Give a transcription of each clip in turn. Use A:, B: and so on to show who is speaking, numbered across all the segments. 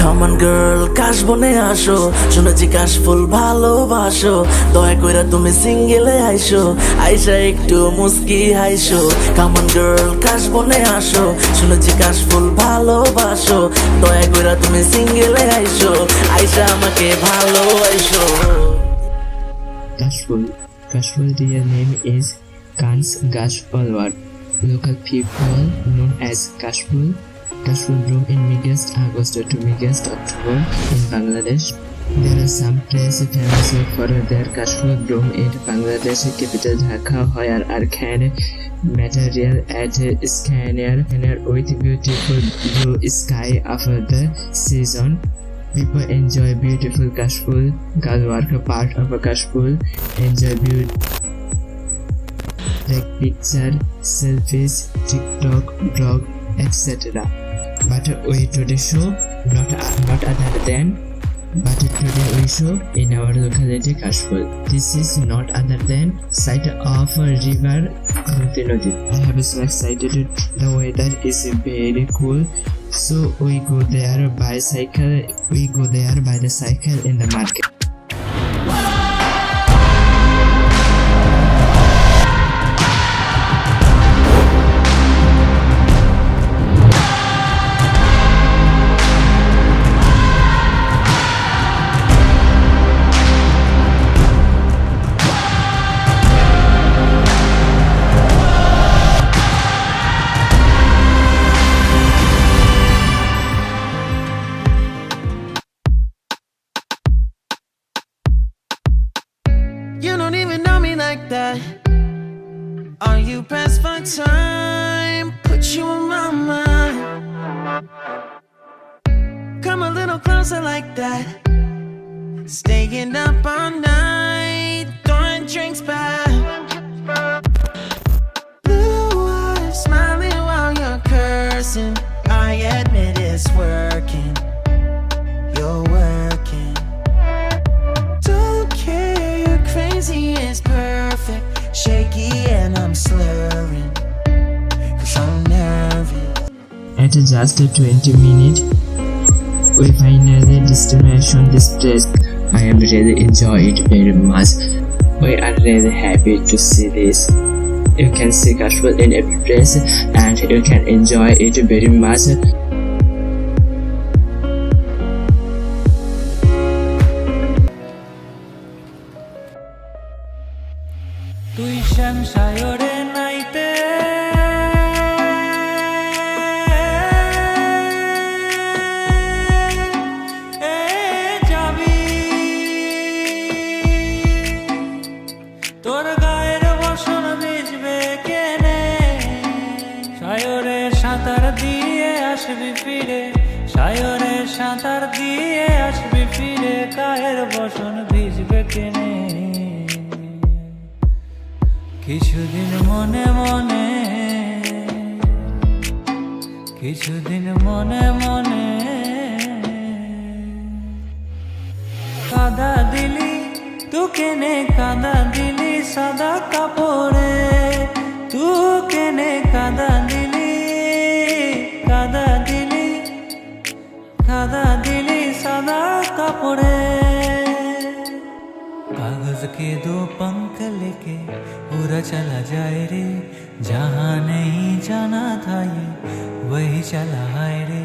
A: Come on girl, Kashbone আসো, শুনেছি কাশফুল ভালোবাসো, দয়া কইরা তুমি সিঙ্গেলে আইসো, আইসা একটু মুস্কি হাইসো। Come on girl, Kashbone আসো, শুনেছি কাশফুল ভালোবাসো, দয়া কইরা তুমি সিঙ্গেলে আইসো, আইসা আমাকে ভালোবাসো।
B: Kashful real name is Kans Gashfalwar. Local people known as Kashful bloom in mid-August to mid-October in Bangladesh. There are some places famous for their Kashful bloom in Bangladesh capital Dhaka, where arcane material at scanner with beautiful blue sky after the season. People enjoy beautiful Kashful. Girl work part of a Kashful enjoy beauty like picture, selfies, TikTok, blog, etc. But we today show not other than but today we show in our locality Kashful. This is not other than site of river Nodi. I have so excited. The weather is very cool, so we go there by cycle. We go there by the cycle in the market.
C: You don't even know me like that. Are you pressed for time? Put you in my mind. Come a little closer like that. Staying up all night, throwing drinks back. Blue eyes smiling while you're cursing. I admit it's working. You're working. Don't care, you're crazy, it's perfect. Shaky and I'm slurring, 'cause I'm nervous.
B: At just 20 minutes, we finally destination this place. I am really enjoy it very much. We are really happy to see this. You can see Kashful in every place and you can enjoy it very much.
D: তুই শ্যাম সায়রে নাইতে যাবি, তোর গায়ের বসন ভিজবে কেনে, সায়রে সাঁতার দিয়ে আসবি ফিরে, সায়রে সাঁতার দিয়ে আসবি ফিরে, গায়ের বসন ভিজবে কেনে। কিছুদিন মনে মনে, কিছুদিন মনে মনে কাদা দিলি, তু কেনে কাদা দিলি সাদা কাপড়ে, তু কেনে কাদা দিলি, কাদা দিলি, কাদা দিলি সাদা কাপড়ে। कागज के दो पंख लेके पूरा चला जाए रे, जहाँ नहीं जाना था ये वही चला है रे,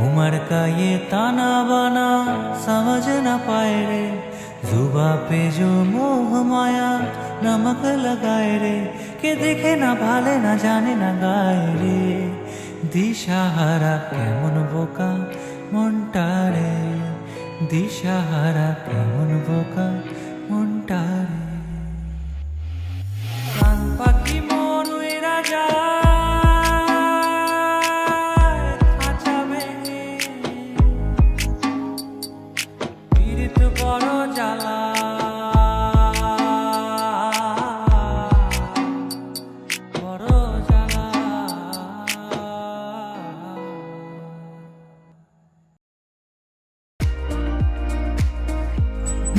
D: उम्र का ये ताना बाना समझ न पाए रे, जुबा पे जो मोह माया नमक लगाए रे, के देखे ना भाले ना जाने ना गाए रे, दिशाहारा केमन बोका মনটা রে, দিশাহারা কেমন বোকা মনটা রে। প্রাণ পাখি মন উইরা যায় খাঁচা ভেঙে, পীড়িত বড় জ্বালা, বড় জ্বালা।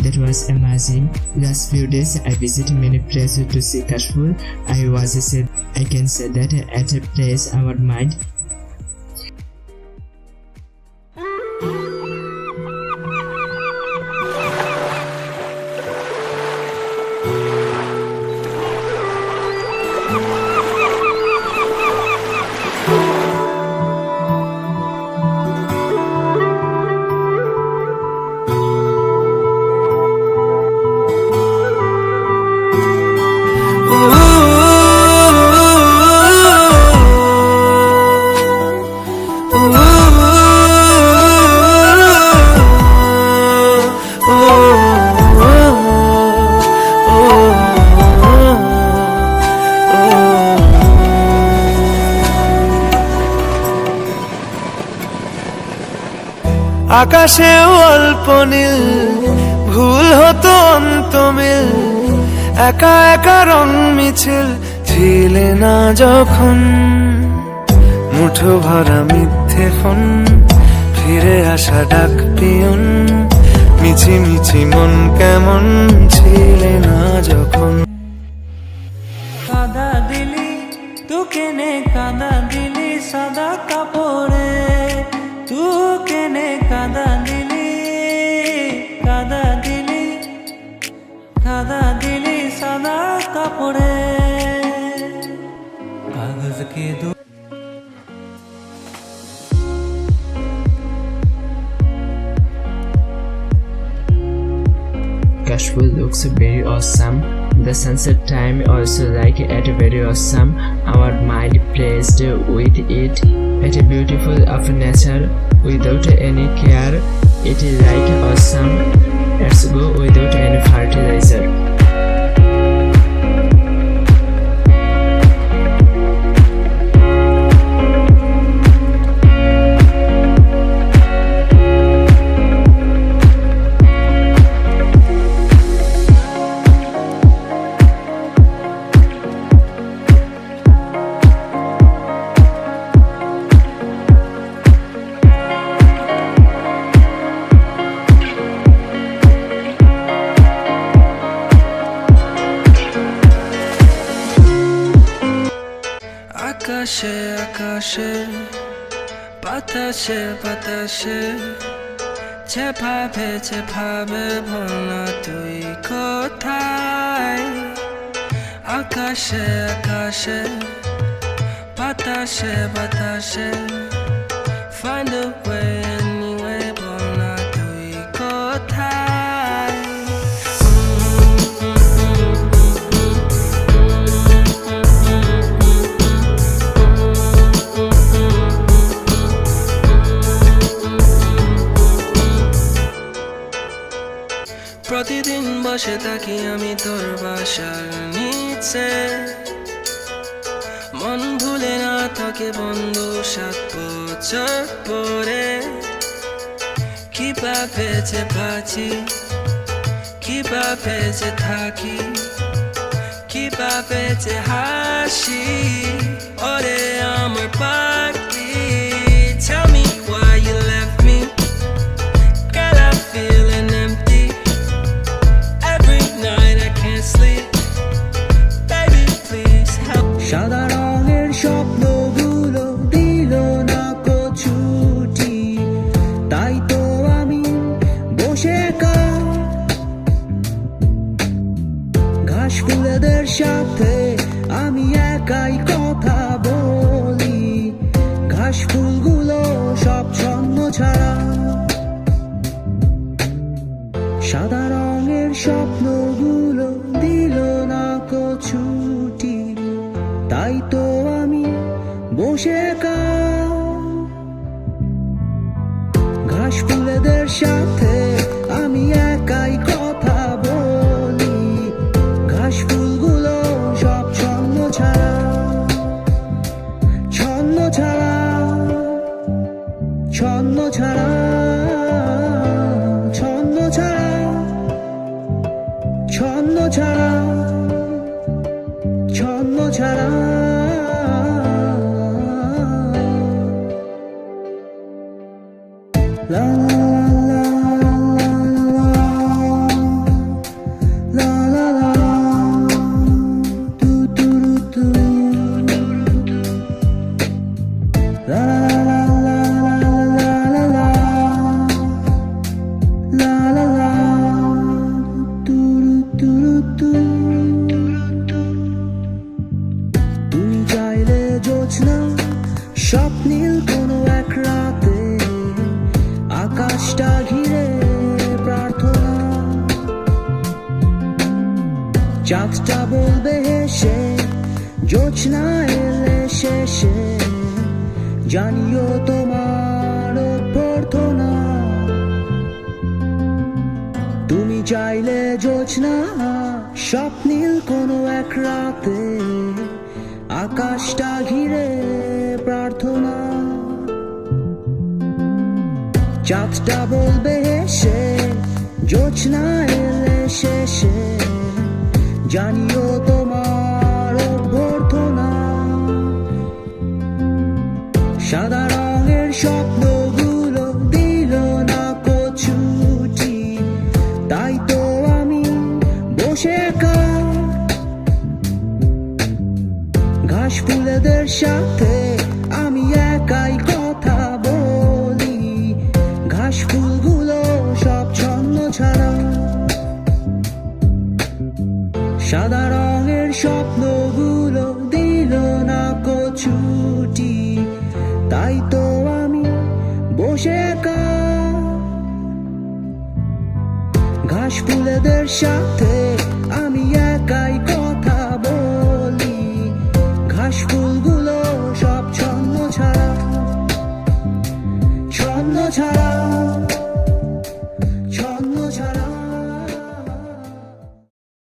B: That was amazing. Last few days I visited many places to see Kashful. I can say that at a place our mind
E: আকাশেও অল্প নীল, ভুল হতো অন্তমিল, একা একা রং মিছিল ছিলে না যখন। মুঠো ভরা মিথ্যে ফোন, ফিরে আসা ডাক পিয়ন, মিছি মিছি মন কেমন ছিলে না যখন।
D: কাদা দিলি তু কেনে কাদা দিলি সাদা কাপড়ে, তু কেনে কাদা দিলি, কাদা দিলি, কাদা দিলি সাদা কাপড়ে। কাগজ কে দো
B: Kashful looks very awesome. The sunset time also like it very awesome. Our mind pleased with it. It's beautiful of nature without any care. It is like awesome. Let's go without any fertilizer.
C: আকাশে আকাশে বাতাসে বাতাসে যেভাবে যেভাবে বল না তুই কোথায়। আকাশে আকাশে বাতাসে বাতাসে find a way anyway বল না তুই কোথায়। প্রতিদিন বসে থাকি আমি তোর বাসার নিচে, মন ভুলে না থাকে বন্ধু 7 বছর পরে। কিভাবে যে বাঁচি, কিভাবে যে থাকি, কিভাবে যে হাসি, ওরে আমার পাখি। Tell me why you left me, girl I'm feeling empty. Every night I can't sleep, baby please help.
F: সাদা রঙের স্বপ্নগুলো দিল না কো ছুটি, তাই তো আমি বসে ঘাস ফুলেদের সাথে আমি একাই কথা বলি। ঘাস ফুলগুলো সব ছন্ন ছাড়া, সাদা রঙের স্বপ্নগুলো দিল না কো ছুটি, তাই তো আমি বসে ঘাস ফুলেদের সাথে আমি একাই কথা বলি। ঘাস ফুলগুলো সব ছন্ন ছাড়া, ছন্ন ছাড়া, ছন্ন ছাড়া, ছন্ন ছাড়া, ছন্ন ছাড়া, ছন্ন ছাড়া। লা লা লা লা লা তু তু তু লা লা লা লা লা লা লা লা লা তু তু তু। তুমি চাইলে জোছনা স্বপ্নীল কোনো এক রাতে, আকাশটা ঘিরে প্রার্থনা, চাঁদটা বলবে হেসে জোছনা এলে শেষে, জানিও তোমার প্রার্থনা। তুমি চাইলে জোছনা স্বপ্নীল কোনো এক রাতে, আকাশটা ঘিরে প্রার্থনা, চাঁদটা বলবে হেসে জোছনা এলে শেষে জানিও তোমার অভ্যর্থনা সাদা রঙের স্বপ্নগুলো দিল না কছুটি তাই তো আমি বসে একা ঘাস ফুলেদের সাথে আমি একাই কথা বলি ঘাস ফুলগুলো সব ছন্ন ছাড়া সাদা রঙের স্বপ্নগুলো দিল না কছুটি তাই তো আমি বসে একা ঘাস ফুলেদের সাথে